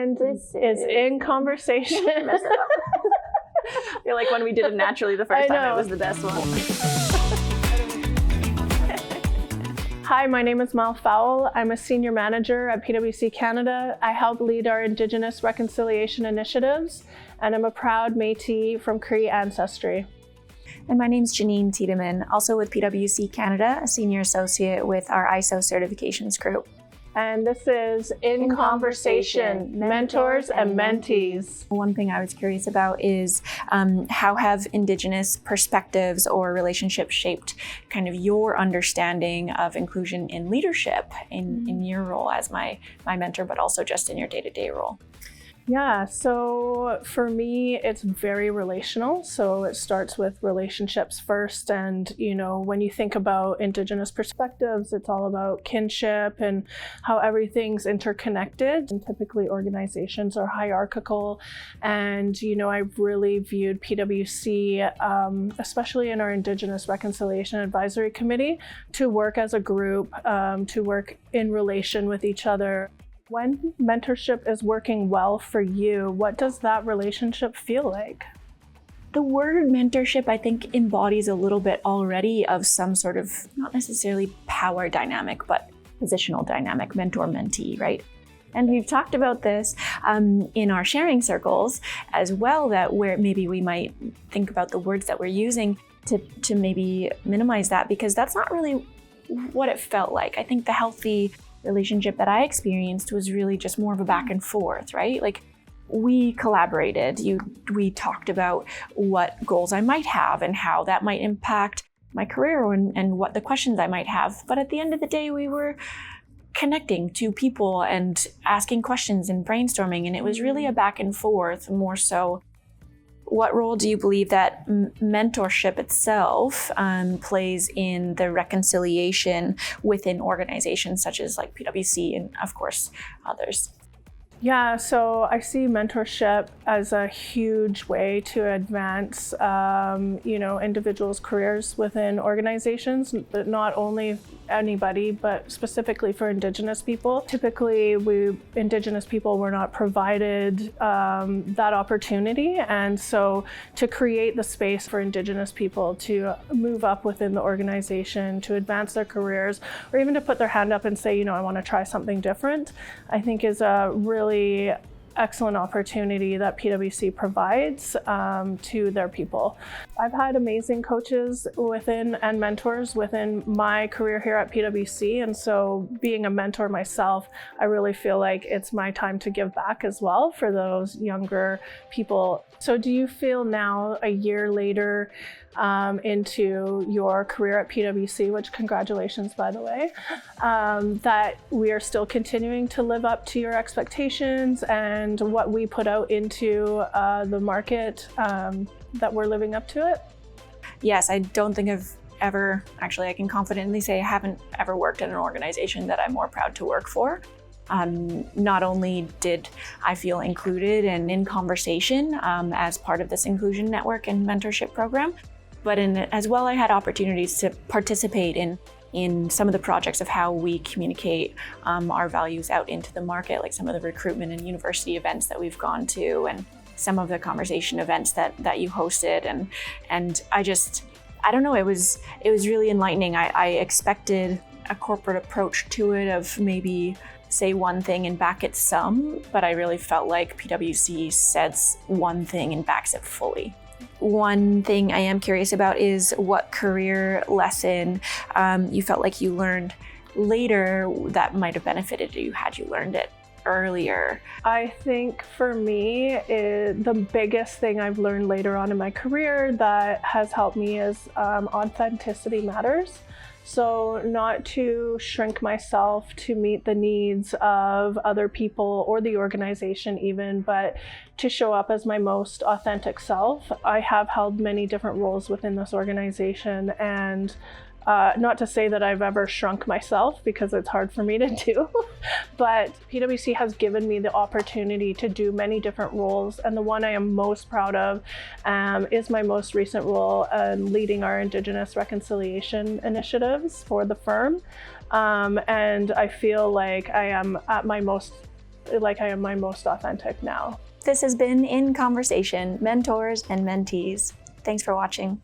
And this is In Conversation. I feel like when we did it naturally the first time, it was the best one. Hi, my name is Fowle. I'm a senior manager at PwC Canada. I help lead our Indigenous reconciliation initiatives, and I'm a proud Métis from Cree ancestry. And my name's Jennine Tiedemann, also with PwC Canada, a senior associate with our ISO certifications group. And this is In Conversation, Mentors and Mentees. One thing I was curious about is how have Indigenous perspectives or relationships shaped kind of your understanding of inclusion in leadership in your role as my mentor, but also just in your day-to-day role? Yeah, so for me, it's very relational. So it starts with relationships first. And, when you think about Indigenous perspectives, it's all about kinship and how everything's interconnected. And typically organizations are hierarchical. And, I've really viewed PwC, especially in our Indigenous Reconciliation Advisory Committee, to work as a group, to work in relation with each other. When mentorship is working well for you, what does that relationship feel like? The word mentorship, I think, embodies a little bit already of some sort of, not necessarily power dynamic, but positional dynamic, mentor-mentee, right? And we've talked about this in our sharing circles as well, that where maybe we might think about the words that we're using to maybe minimize that, because that's not really what it felt like. I think the healthy relationship that I experienced was really just more of a back and forth, right? Like we collaborated, we talked about what goals I might have and how that might impact my career and what the questions I might have. But at the end of the day, we were connecting to people and asking questions and brainstorming. And it was really a back and forth more so. What role do you believe that mentorship itself plays in the reconciliation within organizations such as like PwC and of course others? Yeah, so I see mentorship as a huge way to advance, individuals' careers within organizations, but not only anybody, but specifically for Indigenous people. Typically, Indigenous people were not provided that opportunity, and so to create the space for Indigenous people to move up within the organization, to advance their careers, or even to put their hand up and say, I want to try something different, I think is a really excellent opportunity that PwC provides to their people. I've had amazing coaches and mentors within my career here at PwC, and so being a mentor myself, I really feel like it's my time to give back as well for those younger people. So do you feel now, a year later, into your career at PwC, which congratulations, by the way, that we are still continuing to live up to your expectations and what we put out into the market, that we're living up to it? Yes, I don't think I've ever, actually I can confidently say I haven't ever worked in an organization that I'm more proud to work for. Not only did I feel included and in conversation as part of this inclusion network and mentorship program, but as well I had opportunities to participate in some of the projects of how we communicate our values out into the market, like some of the recruitment and university events that we've gone to and some of the conversation events that you hosted. And I don't know, it was really enlightening. I expected a corporate approach to it of maybe say one thing and back it some, but I really felt like PwC says one thing and backs it fully. One thing I am curious about is what career lesson you felt like you learned later that might have benefited you had you learned it earlier. I think for me, the biggest thing I've learned later on in my career that has helped me is authenticity matters. So not to shrink myself to meet the needs of other people or the organization even, but to show up as my most authentic self. I have held many different roles within this organization, and not to say that I've ever shrunk myself, because it's hard for me to do, but PwC has given me the opportunity to do many different roles, and the one I am most proud of is my most recent role leading our Indigenous reconciliation initiatives for the firm. And I feel like I am at my most like I am my most authentic now. This has been In Conversation, Mentors and Mentees. Thanks for watching.